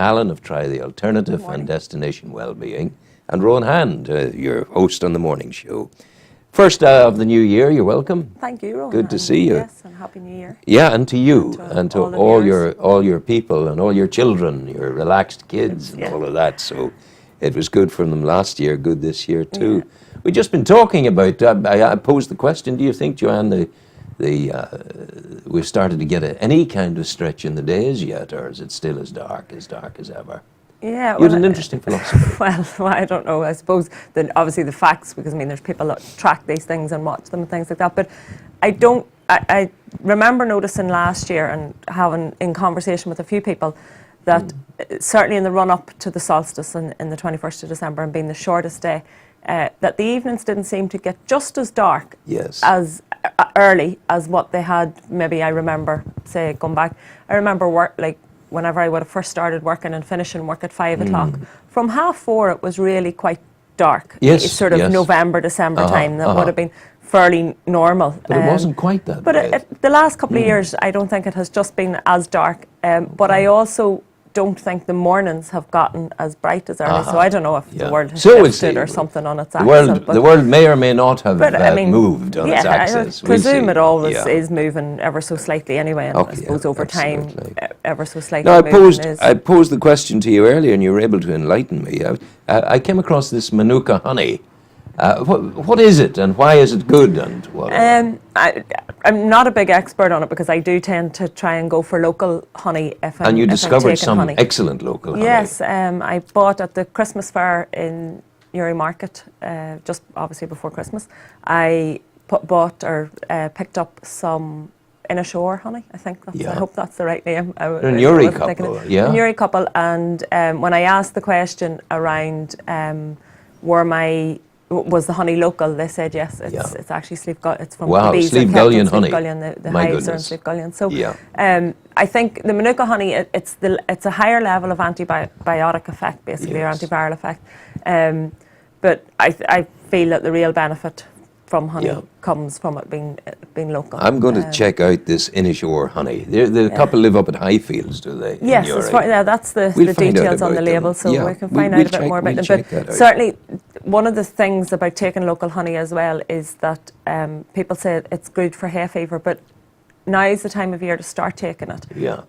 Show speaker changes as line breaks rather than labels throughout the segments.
Callan of Try the Alternative and Destination Wellbeing, and Rowan Hand, your host on the morning show. First of the new year, you're welcome.
Thank you, Rowan.
Good to see you.
Yes, and Happy New Year.
Yeah, and to you, and to all your people and all your children, your relaxed kids and all of that. So it was good for them last year, good this year too. Yeah. We've just been talking about, I posed the question, do you think, Joanne, we've started to get any kind of stretch in the days yet, or is it still as dark as ever?
Yeah,
you had an interesting philosophy.
Well, I don't know. I suppose that obviously the facts, because I mean, there's people that track these things and watch them and things like that. But I remember noticing last year and having in conversation with a few people that certainly in the run up to the solstice in the 21st of December and being the shortest day, that the evenings didn't seem to get just as dark as early as what they had. Maybe I remember, say, going back. I remember whenever I would have first started working and finishing work at 5 o'clock, from 4:30 it was really quite dark.
Yes,
it's sort of November, December time. That would have been fairly normal.
But it wasn't quite that
But the last couple of years, I don't think it has just been as dark. But I also don't think the mornings have gotten as bright as early. So I don't know if the world has shifted or something on its axis.
The world may or may not have moved on its axis.
I presume it always is moving ever so slightly anyway, and I suppose over time, ever so slightly.
Now, I posed the question to you earlier, and you were able to enlighten me. I came across this Manuka honey. What is it, and why is it good, and what?
I'm not a big expert on it because I do tend to try and go for local honey if I'm.
And you discovered some
honey.
Excellent local honey.
Yes, I bought at the Christmas fair in Newry Market, just obviously before Christmas. I picked up some Inishore honey. I think that's, I hope that's the right name.
A Newry couple,
A Newry couple, and when I asked the question around was the honey local, they said yes. It's actually it's from the bees.
Slieve Gullion honey.
The hives are in Slieve Gullion. So I think the Manuka honey, it's a higher level of antibiotic effect, basically, or antiviral effect. But I feel that the real benefit from honey comes from it being local.
I'm going to check out this Inishore honey. The couple live up at Highfields, do they?
Yes, that's the details on the label, so we can find out a bit more about them. But certainly, one of the things about taking local honey as well is that people say it's good for hay fever, but now is the time of year to start taking it.
Yeah.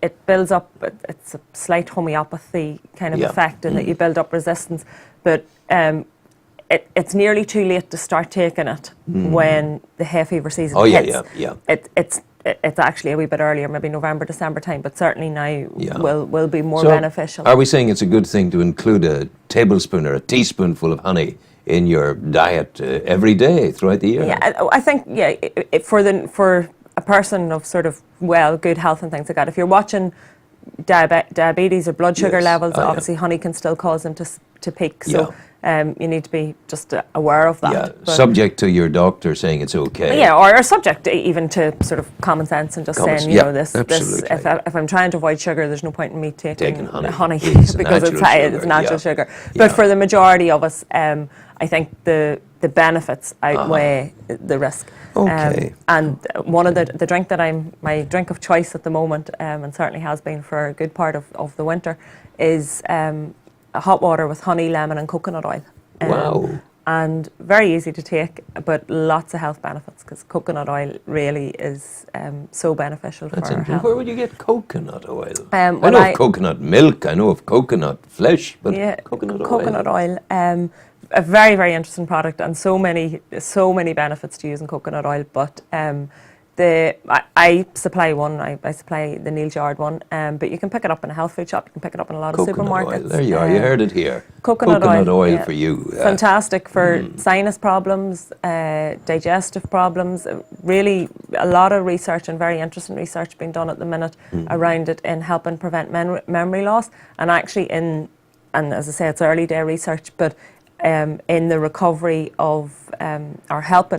It builds up, it's a slight homeopathy kind of effect in that you build up resistance, but it's nearly too late to start taking it when the hay fever season hits. It's actually a wee bit earlier, maybe November, December time, but certainly now will be more beneficial.
Are we saying it's a good thing to include a tablespoon or a teaspoonful of honey in your diet every day throughout the year?
Yeah, I think for a person of sort of good health and things like that, if you're watching diabetes or blood sugar levels, obviously honey can still cause them to peak. So you need to be just aware of that.
Yeah, subject to your doctor saying it's okay.
Yeah, or subject even to sort of common sense and just saying, this if I'm trying to avoid sugar, there's no point in me taking honey because it's natural sugar. But for the majority of us, I think the benefits outweigh the risk.
Okay.
And one of the drink that my drink of choice at the moment, and certainly has been for a good part of the winter, is hot water with honey, lemon and coconut oil.
Wow.
And very easy to take, but lots of health benefits because coconut oil really is so beneficial for our health.
Where would you get coconut oil? I know of coconut milk, I know of coconut flesh, but coconut
oil. A very, very interesting product and so many benefits to using coconut oil, but I supply one. I supply the Neil Jard one, but you can pick it up in a health food shop. You can pick it up in a lot of supermarkets.
Oil. There you are. You heard it here.
Coconut
oil for you.
Fantastic for sinus problems, digestive problems. Really, a lot of research and very interesting research being done at the minute around it in helping prevent memory loss. And actually, and as I say, it's early day research, but in the recovery of,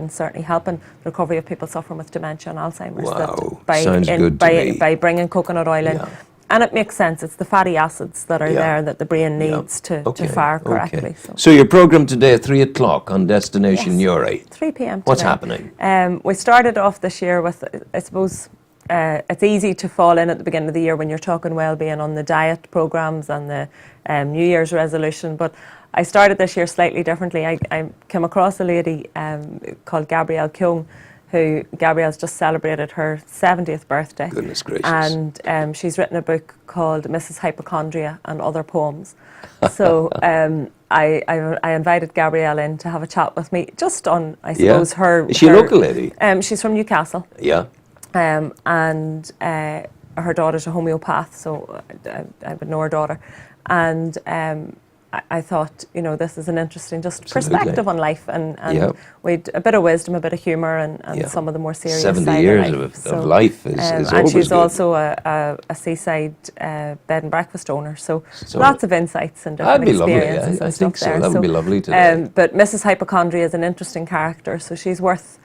certainly helping the recovery of people suffering with dementia and Alzheimer's.
Wow, sounds good to me.
By bringing coconut oil in. And it makes sense. It's the fatty acids that are there that the brain needs to fire correctly.
So your programme today at 3 o'clock on Destination Newry.
3 p.m.
What's happening?
We started off this year with, I suppose, it's easy to fall in at the beginning of the year when you're talking well-being on the diet programs and the New Year's resolution. But I started this year slightly differently. I came across a lady called Gabrielle Keown, who Gabrielle's just celebrated her 70th birthday.
Goodness gracious.
And she's written a book called Mrs. Hypochondria and Other Poems. So I invited Gabrielle in to have a chat with me, just on, I suppose, her...
Is she a local lady?
She's from Newcastle.
Yeah.
And her daughter's a homeopath, so I would know her daughter. And I thought, you know, this is an interesting perspective on life, and with a bit of wisdom, a bit of humour, and some of the more serious
70
side
years
of life.
Of life is
and
always
she's
good.
also a seaside bed and breakfast owner, so lots of insights and different experiences.
I
and
think
stuff
so.
there.
That would be lovely today.
But Mrs. Hypochondria is an interesting character, so she's worth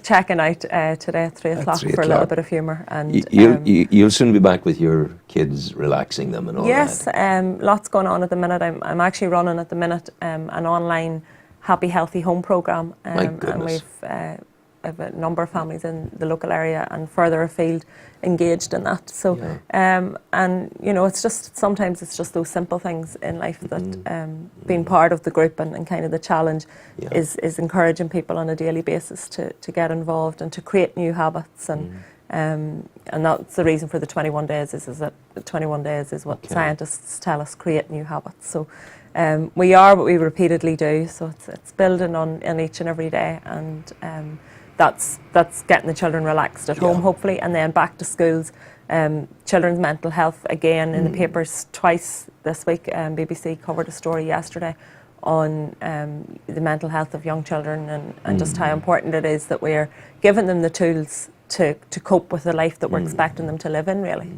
checking out today at 3 o'clock for a little bit of humour. And
you'll soon be back with your kids, relaxing them and all that.
Yes, lots going on at the minute. I'm actually running at the minute an online Happy Healthy Home programme. And we've have a number of families in the local area and further afield engaged in that. So, and you know, sometimes it's just those simple things in life that being part of the group and kind of the challenge is encouraging people on a daily basis to get involved and to create new habits. And that's the reason for the 21 days is that the 21 days is what scientists tell us, create new habits. So we are what we repeatedly do, so it's building on each and every day, and that's getting the children relaxed at home, hopefully, and then back to schools. Children's mental health, again, in the papers twice this week. BBC covered a story yesterday on the mental health of young children and just how important it is that we're giving them the tools to cope with the life that we're expecting them to live in, really.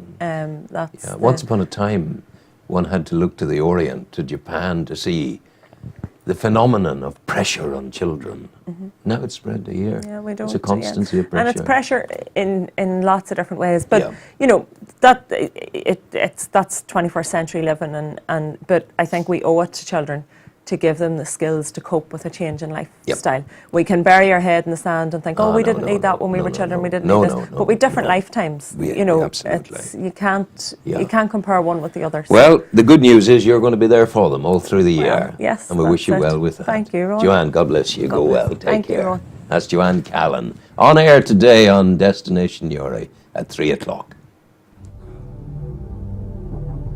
Once
upon a time, one had to look to the Orient, to Japan, to see the phenomenon of pressure on children. Now it's spread to here.
Yeah, we don't.
It's a constancy of pressure.
And it's pressure in lots of different ways. But you know, that's 21st century living, but I think we owe it to children to give them the skills to cope with a change in lifestyle. We can bury our head in the sand and think, we didn't need that when we were children. We didn't need this. But with different lifetimes, you know, you can't compare one with the other.
Well, the good news is you're going to be there for them all through the year.
Yes,
and we wish you well with that.
Thank you, Ron.
Joanne, God bless you. Go well. Take care.
Ron.
That's Joanne Callan on air today on Destination Uri at 3 o'clock.